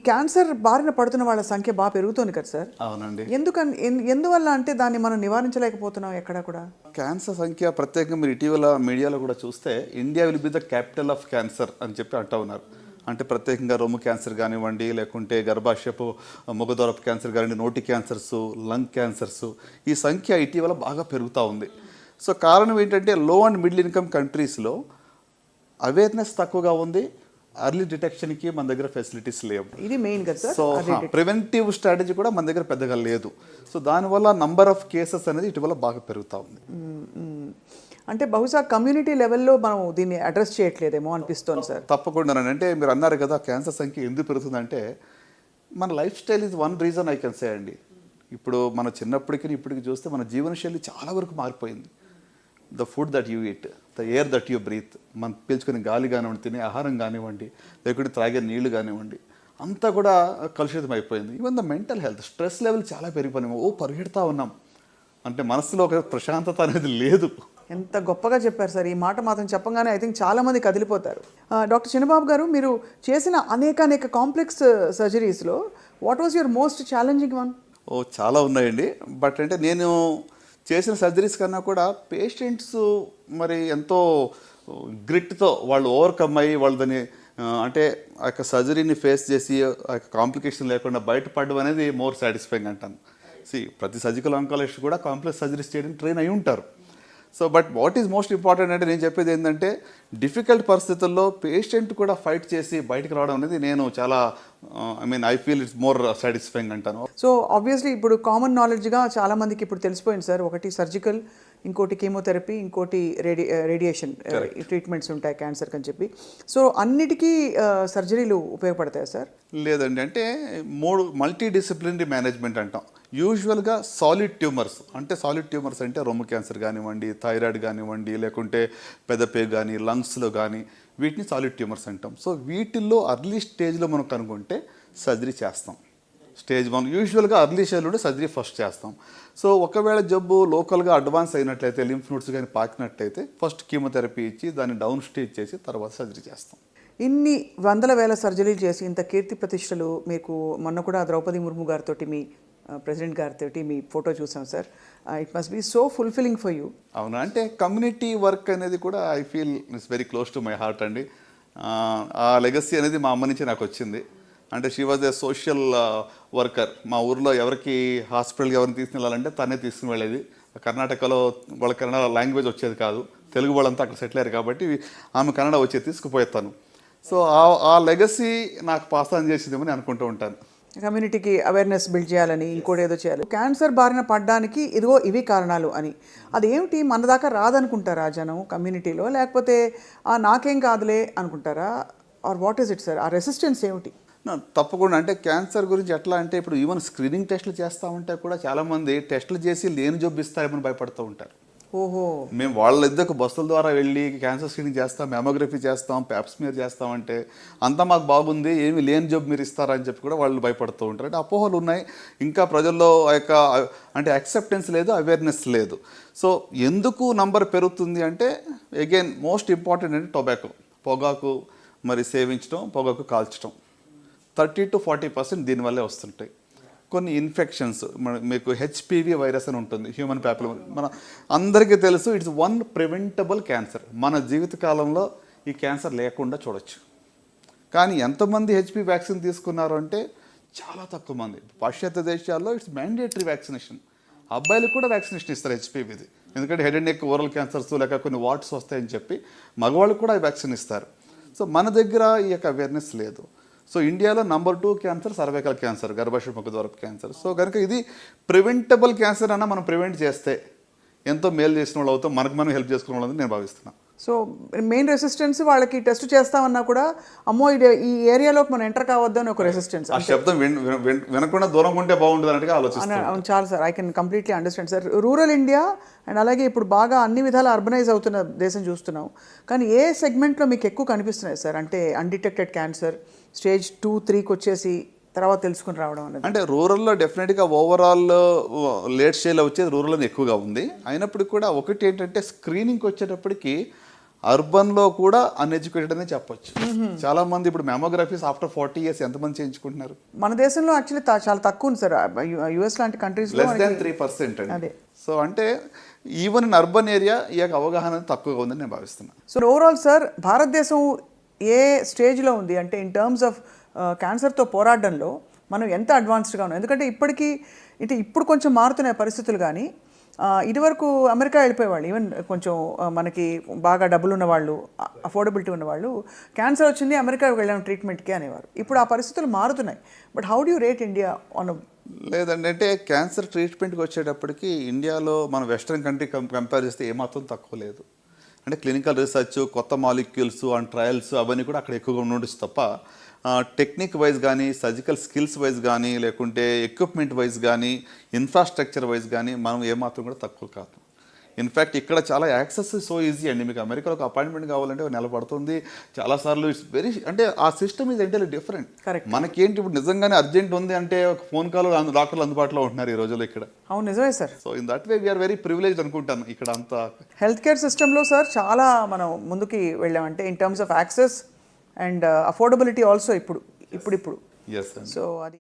Cancer బారిన పడుతున్న వాళ్ళ సంఖ్య బాగా పెరుగుతుంది కదా సార్? అవునండి. ఎందువల్ల అంటే దాన్ని మనం నివారించలేకపోతున్నాం ఎక్కడ కూడా? క్యాన్సర్ సంఖ్య ప్రత్యేకంగా మీరు ఇటీవల మీడియాలో కూడా చూస్తే India will be the capital of cancer అని చెప్పి అంటూ ఉన్నారు. అంటే ప్రత్యేకంగా రొమ్ము క్యాన్సర్ కానివ్వండి, లేకుంటే గర్భాశయపు ముఖద్వారపు క్యాన్సర్ కానివ్వండి, నోటి క్యాన్సర్స్, లంగ్ క్యాన్సర్స్, ఈ సంఖ్య ఇటీవల బాగా పెరుగుతూ ఉంది. సో కారణం ఏంటంటే లో అండ్ మిడిల్ ఇన్కమ్ కంట్రీస్లో అవేర్నెస్ తక్కువగా ఉంది. అర్లీ డిటెక్షన్కి మన దగ్గర ఫెసిలిటీస్ లేవు. ఇది మెయిన్ కదా సార్. సో ప్రివెంటివ్ స్ట్రాటజీ కూడా మన దగ్గర పెద్దగా లేదు. సో దానివల్ల నంబర్ ఆఫ్ కేసెస్ అనేది ఇటీవల బాగా పెరుగుతూ ఉంది. అంటే బహుశా కమ్యూనిటీ లెవెల్లో మనం దీన్ని అడ్రస్ చేయట్లేదేమో అనిపిస్తుంది సార్. తప్పకుండా. అంటే మీరు అన్నారు కదా క్యాన్సర్ సంఖ్య ఎందుకు పెరుగుతుందంటే మన life style is one reason I can say అండి. ఇప్పుడు మన చిన్నప్పటికీ ఇప్పటికి చూస్తే మన జీవనశైలి చాలా వరకు మారిపోయింది. The food that you eat, the air that you breath, మనం పీల్చుకునే గాలి కానివ్వండి, తినే ఆహారం కానివ్వండి, లేకుంటే త్రాగే నీళ్లు కానివ్వండి, అంతా కూడా కలుషితం అయిపోయింది. Even the mental health, stress level చాలా పెరిగిపోయినాము. పరిగెడతా ఉన్నాం అంటే మనసులో ఒక ప్రశాంతత అనేది లేదు. ఎంత గొప్పగా చెప్పారు సార్. ఈ మాట మాత్రం చెప్పగానే ఐ థింక్ చాలామంది కదిలిపోతారు. డాక్టర్ చిన్నబాబు గారు, మీరు చేసిన అనేక కాంప్లెక్స్ సర్జరీస్లో what was your most challenging one? చాలా ఉన్నాయండి. బట్ అంటే నేను చేసిన సర్జరీస్ కన్నా కూడా పేషెంట్స్ మరి ఎంతో గ్రిట్తో వాళ్ళు ఓవర్కమ్ అయ్యి వాళ్ళు దాన్ని అంటే ఆ యొక్క సర్జరీని ఫేస్ చేసి ఆ యొక్క కాంప్లికేషన్ లేకుండా బయటపడడం అనేది మోర్ సాటిస్ఫైయింగ్ అంటాను. ప్రతి సర్జికల్ ఆంకాలజిస్ట్ కూడా కాంప్లెక్స్ సర్జరీస్ చేయడానికి ట్రైన్ అయి ఉంటారు. So but what is most important అంటే నేను చెప్పేది ఏంటంటే డిఫికల్ట్ పరిస్థితుల్లో పేషెంట్ కూడా ఫైట్ చేసి బయటకు రావడం అనేది నేను చాలా I feel it's more satisfying అంటాను. సో ఆబ్వియస్లీ ఇప్పుడు కామన్ నాలెడ్జ్గా చాలామందికి ఇప్పుడు తెలిసిపోయింది సార్. ఒకటి సర్జికల్, ఇంకోటి కీమోథెరపీ, ఇంకోటి రేడియేషన్ ట్రీట్మెంట్స్ ఉంటాయి క్యాన్సర్కి అని చెప్పి. సో అన్నిటికీ సర్జరీలు ఉపయోగపడతాయి సార్? లేదండి. అంటే 3 మల్టీ డిసిప్లినరీ మేనేజ్మెంట్ అంటాం. యూజువల్గా సాలిడ్ ట్యూమర్స్ అంటే రొమ్ము క్యాన్సర్ కానివ్వండి, థైరాయిడ్ కానివ్వండి, లేకుంటే పెదపేగు కానీ, లంగ్స్లో కానీ, వీటిని సాలిడ్ ట్యూమర్స్ అంటాం. సో వీటిల్లో అర్లీ స్టేజ్లో మనం కనుక్కుంటే సర్జరీ చేస్తాం. స్టేజ్ 1 యూజువల్గా అర్లీ స్టేజ్లో సర్జరీ ఫస్ట్ చేస్తాం. సో ఒకవేళ జబ్బు లోకల్గా అడ్వాన్స్ అయినట్లయితే, లింఫ్ నోడ్స్ కానీ పాకినట్లయితే ఫస్ట్ కీమోథెరపీ ఇచ్చి దాన్ని డౌన్ స్టేజ్ చేసి తర్వాత సర్జరీ చేస్తాం. ఇన్ని వందల వేల సర్జరీలు చేసి ఇంత కీర్తి ప్రతిష్టలు మీకు మొన్న కూడా ద్రౌపది ముర్ము గారితో, మీ ప్రెసిడెంట్ గారితో మీ ఫోటో చూసాం sir. It must be so fulfilling for you. అవునా? అంటే కమ్యూనిటీ వర్క్ అనేది కూడా I feel it's very close to my heart అండి. ఆ లెగసీ అనేది మా అమ్మ నుంచి నాకు వచ్చింది. అంటే she was a social worker. మా ఊర్లో ఎవరికి హాస్పిటల్కి ఎవరిని తీసుకుని వెళ్ళాలంటే తనే తీసుకుని వెళ్ళేది. కర్ణాటకలో వాళ్ళ కన్నడ లాంగ్వేజ్ వచ్చేది కాదు, తెలుగు వాళ్ళంతా అక్కడ సెటిల్ అయ్యారు కాబట్టి ఆమె కన్నడ వచ్చేది తీసుకుపోయేస్తాను. సో ఆ లెగసీ నాకు పాస్ ఆన్ చేసిందేమని అనుకుంటూ ఉంటాను. కమ్యూనిటీకి అవేర్నెస్ బిల్డ్ చేయాలని, ఇంకోటి ఏదో చేయాలి. క్యాన్సర్ బారిన పడడానికి ఇవి కారణాలు అని, అదేమిటి మన దాకా రాదనుకుంటారా జనం కమ్యూనిటీలో, లేకపోతే నాకేం కాదులే అనుకుంటారా, or what is it sir? ఆ రెసిస్టెన్స్ ఏమిటి? తప్పకుండా. అంటే క్యాన్సర్ గురించి ఎట్లా అంటే ఇప్పుడు ఈవెన్ స్క్రీనింగ్ టెస్టులు చేస్తూ ఉంటే కూడా చాలామంది టెస్టులు చేసి లేని జబ్బు ఇస్తారేమని భయపడుతూ ఉంటారు. ఓహో. మేము వాళ్ళిద్దరు బస్సుల ద్వారా వెళ్ళి క్యాన్సర్ స్క్రీనింగ్ చేస్తాం, మెమోగ్రఫీ చేస్తాం, ప్యాప్స్మియర్ చేస్తామంటే అంతా మాకు బాగుంది, ఏమి లేని జబ్బు మీరు ఇస్తారని చెప్పి కూడా వాళ్ళు భయపడుతూ ఉంటారు. అంటే అపోహలు ఉన్నాయి. ఇంకా ప్రజల్లో ఆ యొక్క అంటే యాక్సెప్టెన్స్ లేదు, అవేర్నెస్ లేదు. సో ఎందుకు నంబర్ పెరుగుతుంది అంటే అగైన్ మోస్ట్ ఇంపార్టెంట్ అంటే టొబాకో, పొగాకు మరి సేవించడం, పొగాకు కాల్చడం 30 to 40% దీనివల్లే వస్తుంటాయి. కొన్ని ఇన్ఫెక్షన్స్, మీకు హెచ్పివి వైరస్ అని ఉంటుంది, హ్యూమన్ ప్యాపిలోమా, మన అందరికీ తెలుసు. It's one preventable cancer. మన జీవితకాలంలో ఈ క్యాన్సర్ లేకుండా చూడొచ్చు. కానీ ఎంతమంది హెచ్పి వ్యాక్సిన్ తీసుకున్నారు అంటే చాలా తక్కువ మంది. పాశ్చాత్య దేశాల్లో ఇట్స్ మ్యాండేటరీ వ్యాక్సినేషన్. అబ్బాయిలకు కూడా వ్యాక్సినేషన్ ఇస్తారు హెచ్పివిది, ఎందుకంటే head and neck, oral cancers, లేక కొన్ని వాట్స్ వస్తాయని చెప్పి మగవాళ్ళకు కూడా వ్యాక్సిన్ ఇస్తారు. సో మన దగ్గర ఈ యొక్క అవేర్నెస్ లేదు. సో ఇండియాలో నంబర్ 2 క్యాన్సర్ సర్వైకల్ క్యాన్సర్, గర్భాశయ ముఖద్వారపు క్యాన్సర్. సో కనుక ఇది ప్రివెంటబుల్ క్యాన్సర్ అన్న మనం ప్రివెంట్ చేస్తే ఎంతో మేలు చేసిన వాళ్ళు అవుతాం, మనకు మనం హెల్ప్ చేసుకున్న వాళ్ళని నేను భావిస్తున్నాను. సో మెయిన్ రెసిస్టెన్స్ వాళ్ళకి టెస్ట్ చేస్తామన్నా కూడా అమ్మో ఈ ఏరియాలోకి మనం ఎంటర్ కావద్దు అని ఒక రెసిస్టెన్స్. ఆ శబ్దం వినకుండా దూరం ఉంటే బాగుంటుంది అన్నట్టుగా ఆలోచిస్తాను. అవును, చాలా sir. I can completely understand sir. Rural India and అలాగే ఇప్పుడు బాగా అన్ని విధాలు అర్బనైజ్ అవుతున్న దేశం చూస్తున్నాం. కానీ ఏ సెగ్మెంట్లో మీకు ఎక్కువ కనిపిస్తున్నాయి సార్? అంటే అన్డిటెక్టెడ్ క్యాన్సర్ స్టేజ్ 2, 3కి వచ్చేసి తర్వాత తెలుసుకుని రావడం అనేది. అంటే రూరల్లో డెఫినెట్గా ఓవరాల్ లేట్ స్టేజ్లో వచ్చేది రూరల్ ఎక్కువగా ఉంది. అయినప్పటికీ కూడా ఒకటి ఏంటంటే స్క్రీనింగ్కి వచ్చేటప్పటికి అర్బన్లో కూడా అన్ఎడ్యుకేటెడ్ అనే చెప్పొచ్చు. చాలా మంది ఇప్పుడు మెమోగ్రఫీస్ ఆఫ్టర్ 40 years ఎంతమంది చేయించుకుంటున్నారు? మన దేశంలో యాక్చువల్లీ చాలా తక్కువ ఉంది సార్. యుఎస్ లాంటి కంట్రీస్లో లెస్ దాన్ 3% అండి. అదే. సో అంటే ఈవెన్ ఇన్ అర్బన్ ఏరియా ఈ యొక్క అవగాహన తక్కువగా ఉందని నేను భావిస్తున్నాను. సో ఓవరాల్ సార్, భారతదేశం ఏ స్టేజ్లో ఉంది అంటే ఇన్ టర్మ్స్ ఆఫ్ క్యాన్సర్తో పోరాడడంలో మనం ఎంత అడ్వాన్స్డ్గా ఉన్నాం? ఎందుకంటే ఇప్పుడు కొంచెం మారుతున్నాయి పరిస్థితులు, కానీ ఇదివరకు అమెరికా వెళ్ళిపోయేవాళ్ళు. ఈవెన్ కొంచెం మనకి బాగా డబ్బులు ఉన్నవాళ్ళు, అఫోర్డబిలిటీ ఉన్నవాళ్ళు క్యాన్సర్ వచ్చింది అమెరికాకి వెళ్ళాం ట్రీట్మెంట్కి అనేవారు. ఇప్పుడు ఆ పరిస్థితులు మారుతున్నాయి. But how do you rate India on? లేదండి, అంటే క్యాన్సర్ ట్రీట్మెంట్కి వచ్చేటప్పటికి ఇండియాలో మన వెస్ట్రన్ కంట్రీ కంపేర్ చేస్తే ఏమాత్రం తక్కువ లేదు. అంటే క్లినికల్ రీసెర్చ్, కొత్త మాలిక్యూల్స్ అండ్ ట్రయల్స్ అవన్నీ కూడా అక్కడ ఎక్కువగా ఉండొచ్చు తప్ప టెక్నిక్ వైజ్ కానీ, సర్జికల్ స్కిల్స్ వైజ్ కానీ, లేకుంటే ఎక్విప్మెంట్ వైజ్ కానీ, ఇన్ఫ్రాస్ట్రక్చర్ వైజ్ కానీ మనం ఏమాత్రం కూడా తక్కువ కాదు. ఇన్ఫ్యాక్ట్ ఇక్కడ చాలా యాక్సెస్ సో ఈజీ అండి. మీకు అమెరికాలో ఒక అపాయింట్మెంట్ కావాలంటే ఒక నెల పడుతుంది చాలాసార్లు. ఇట్స్ వెరీ, అంటే ఆ సిస్టమ్ ఈజ్ ఎంటైర్లీ డిఫరెంట్. మనకేంటి ఇప్పుడు నిజంగానే అర్జెంట్ ఉంది అంటే ఒక ఫోన్ కాల్ డాక్టర్లు అందుబాటులో ఉంటున్నారు ఈ రోజుల్లో ఇక్కడ. అవును, నిజమే సార్. So in that way we are very privileged అనుకుంటాను ఇక్కడ అంతా. హెల్త్ కేర్ సిస్టంలో సార్ చాలా మనం ముందుకి వెళ్ళామంటే in terms of access and affordability also ఇప్పుడు. ఎస్ అండి. సో అది